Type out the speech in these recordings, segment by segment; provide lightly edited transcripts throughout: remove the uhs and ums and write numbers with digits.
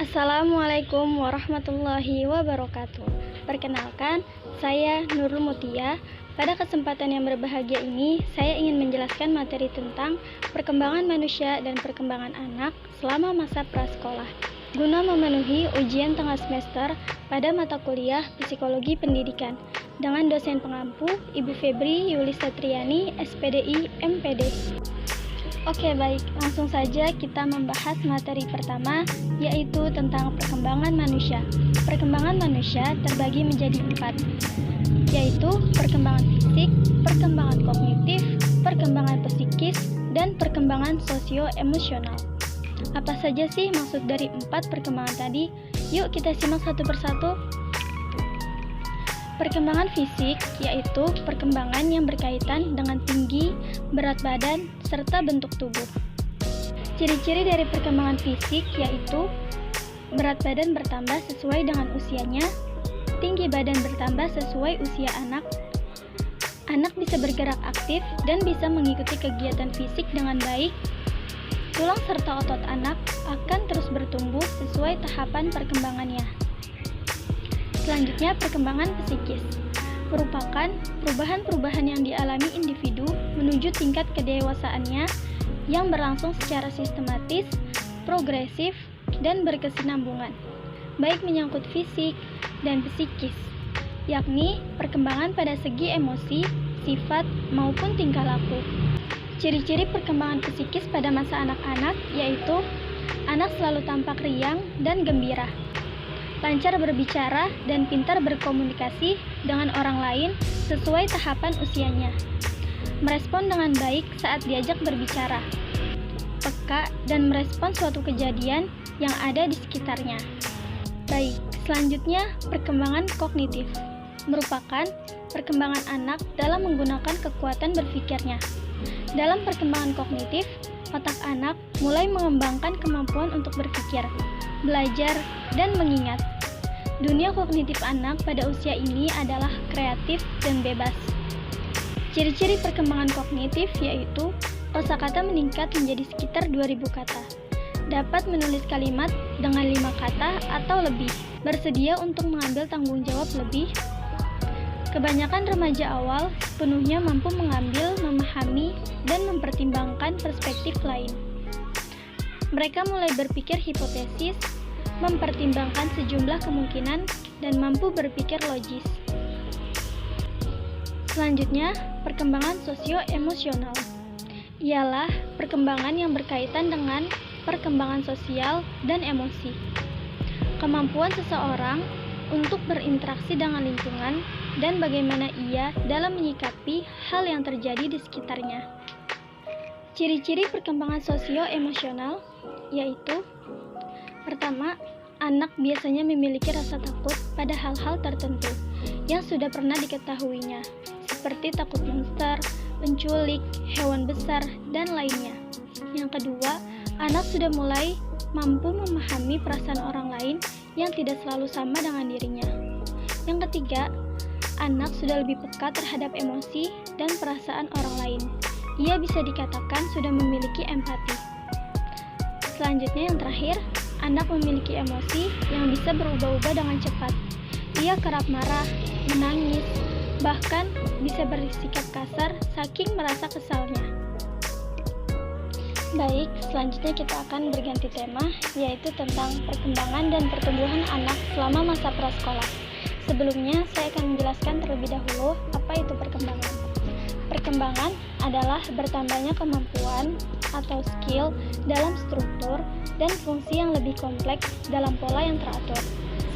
Assalamualaikum warahmatullahi wabarakatuh. Perkenalkan, saya Nurul Mutia. Pada kesempatan yang berbahagia ini, saya ingin menjelaskan materi tentang perkembangan manusia dan perkembangan anak selama masa prasekolah, guna memenuhi ujian tengah semester pada mata kuliah Psikologi Pendidikan dengan dosen pengampu Ibu Febri Yulisatriani, SPDI, MPD. Oke, baik, langsung saja kita membahas materi pertama, yaitu tentang perkembangan manusia. Perkembangan manusia terbagi menjadi 4, yaitu perkembangan fisik, perkembangan kognitif, perkembangan psikis, dan perkembangan sosio-emosional. Apa saja sih maksud dari 4 perkembangan tadi? Yuk kita simak satu persatu. Perkembangan fisik yaitu perkembangan yang berkaitan dengan tinggi, berat badan, serta bentuk tubuh. Ciri-ciri dari perkembangan fisik yaitu berat badan bertambah sesuai dengan usianya, tinggi badan bertambah sesuai usia anak, anak bisa bergerak aktif dan bisa mengikuti kegiatan fisik dengan baik, tulang serta otot anak akan terus bertumbuh sesuai tahapan perkembangannya. Selanjutnya, perkembangan psikis merupakan perubahan-perubahan yang dialami individu menuju tingkat kedewasaannya yang berlangsung secara sistematis, progresif, dan berkesinambungan, baik menyangkut fisik dan psikis, yakni perkembangan pada segi emosi, sifat, maupun tingkah laku. Ciri-ciri perkembangan psikis pada masa anak-anak yaitu anak selalu tampak riang dan gembira, lancar berbicara dan pintar berkomunikasi dengan orang lain sesuai tahapan usianya, merespon dengan baik saat diajak berbicara, peka dan merespon suatu kejadian yang ada di sekitarnya. Baik, selanjutnya perkembangan kognitif merupakan perkembangan anak dalam menggunakan kekuatan berpikirnya. Dalam perkembangan kognitif, otak anak mulai mengembangkan kemampuan untuk berpikir, belajar, dan mengingat. Dunia kognitif anak pada usia ini adalah kreatif dan bebas. Ciri-ciri perkembangan kognitif yaitu kosakata meningkat menjadi sekitar 2000 kata, dapat menulis kalimat dengan 5 kata atau lebih, bersedia untuk mengambil tanggung jawab lebih. Kebanyakan remaja awal sepenuhnya mampu mengambil, memahami, dan mempertimbangkan perspektif lain. Mereka mulai berpikir hipotesis, mempertimbangkan sejumlah kemungkinan, dan mampu berpikir logis. Selanjutnya, perkembangan sosio-emosional ialah perkembangan yang berkaitan dengan perkembangan sosial dan emosi. Kemampuan seseorang untuk berinteraksi dengan lingkungan dan bagaimana ia dalam menyikapi hal yang terjadi di sekitarnya. Ciri-ciri perkembangan sosio-emosional yaitu: pertama, anak biasanya memiliki rasa takut pada hal-hal tertentu yang sudah pernah diketahuinya, seperti takut monster, penculik, hewan besar, dan lainnya. Yang kedua, anak sudah mulai mampu memahami perasaan orang lain yang tidak selalu sama dengan dirinya. Yang ketiga, anak sudah lebih peka terhadap emosi dan perasaan orang lain. Ia bisa dikatakan sudah memiliki empati. Selanjutnya yang terakhir, anak memiliki emosi yang bisa berubah-ubah dengan cepat. Ia kerap marah, menangis, bahkan bisa bersikap kasar saking merasa kesalnya. Baik, selanjutnya kita akan berganti tema, yaitu tentang perkembangan dan pertumbuhan anak selama masa prasekolah. Sebelumnya, saya akan menjelaskan terlebih dahulu apa itu perkembangan. Perkembangan adalah bertambahnya kemampuan atau skill dalam struktur dan fungsi yang lebih kompleks dalam pola yang teratur.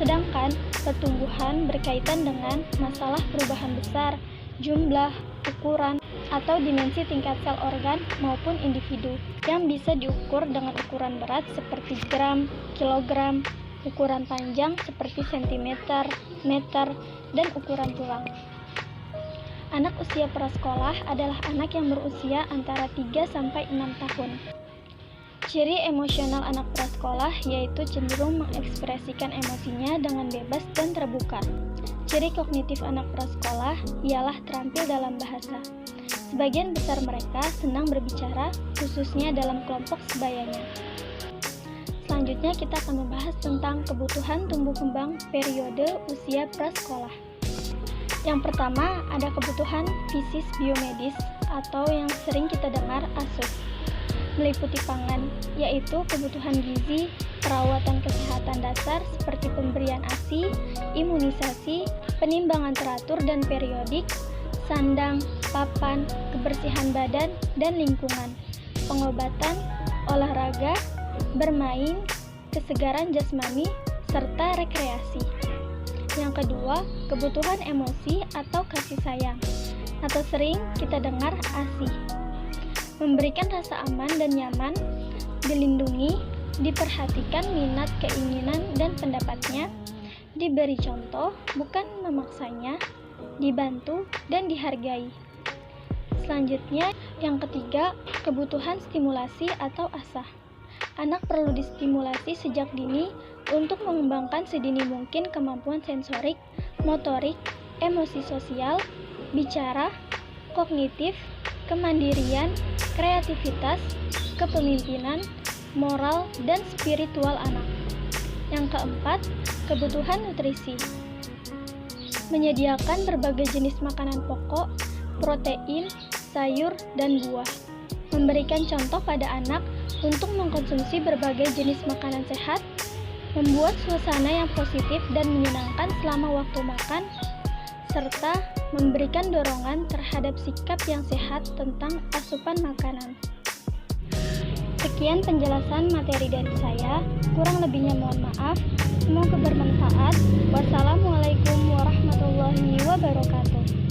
Sedangkan pertumbuhan berkaitan dengan masalah perubahan besar, jumlah, ukuran, atau dimensi tingkat sel organ maupun individu yang bisa diukur dengan ukuran berat seperti gram, kilogram, ukuran panjang seperti sentimeter, meter, dan ukuran tulang. Anak usia prasekolah adalah anak yang berusia antara 3 sampai 6 tahun. Ciri emosional anak prasekolah yaitu cenderung mengekspresikan emosinya dengan bebas dan terbuka. Ciri kognitif anak prasekolah ialah terampil dalam bahasa. Sebagian besar mereka senang berbicara, khususnya dalam kelompok sebayanya. Selanjutnya kita akan membahas tentang kebutuhan tumbuh kembang periode usia prasekolah. Yang pertama ada kebutuhan fisis biomedis atau yang sering kita dengar ASUS. Meliputi pangan, yaitu kebutuhan gizi, perawatan kesehatan dasar seperti pemberian ASI, imunisasi, penimbangan teratur dan periodik, sandang, papan, kebersihan badan dan lingkungan, pengobatan, olahraga, bermain, kesegaran jasmani, serta rekreasi. Yang kedua, kebutuhan emosi atau kasih sayang, atau sering kita dengar ASI. Memberikan rasa aman dan nyaman, dilindungi, diperhatikan minat, keinginan, dan pendapatnya, diberi contoh, bukan memaksanya, dibantu, dan dihargai. Selanjutnya, yang ketiga, kebutuhan stimulasi atau asah. Anak perlu distimulasi sejak dini untuk mengembangkan sedini mungkin kemampuan sensorik, motorik, emosi sosial, bicara, kognitif, kemandirian, kreativitas, kepemimpinan, moral, dan spiritual anak. Yang keempat, kebutuhan nutrisi. Menyediakan berbagai jenis makanan pokok, protein, sayur, dan buah. Memberikan contoh pada anak untuk mengkonsumsi berbagai jenis makanan sehat, membuat suasana yang positif dan menyenangkan selama waktu makan, serta memberikan dorongan terhadap sikap yang sehat tentang asupan makanan. Sekian penjelasan materi dari saya, kurang lebihnya mohon maaf. Semoga bermanfaat. Wassalamualaikum warahmatullahi wabarakatuh.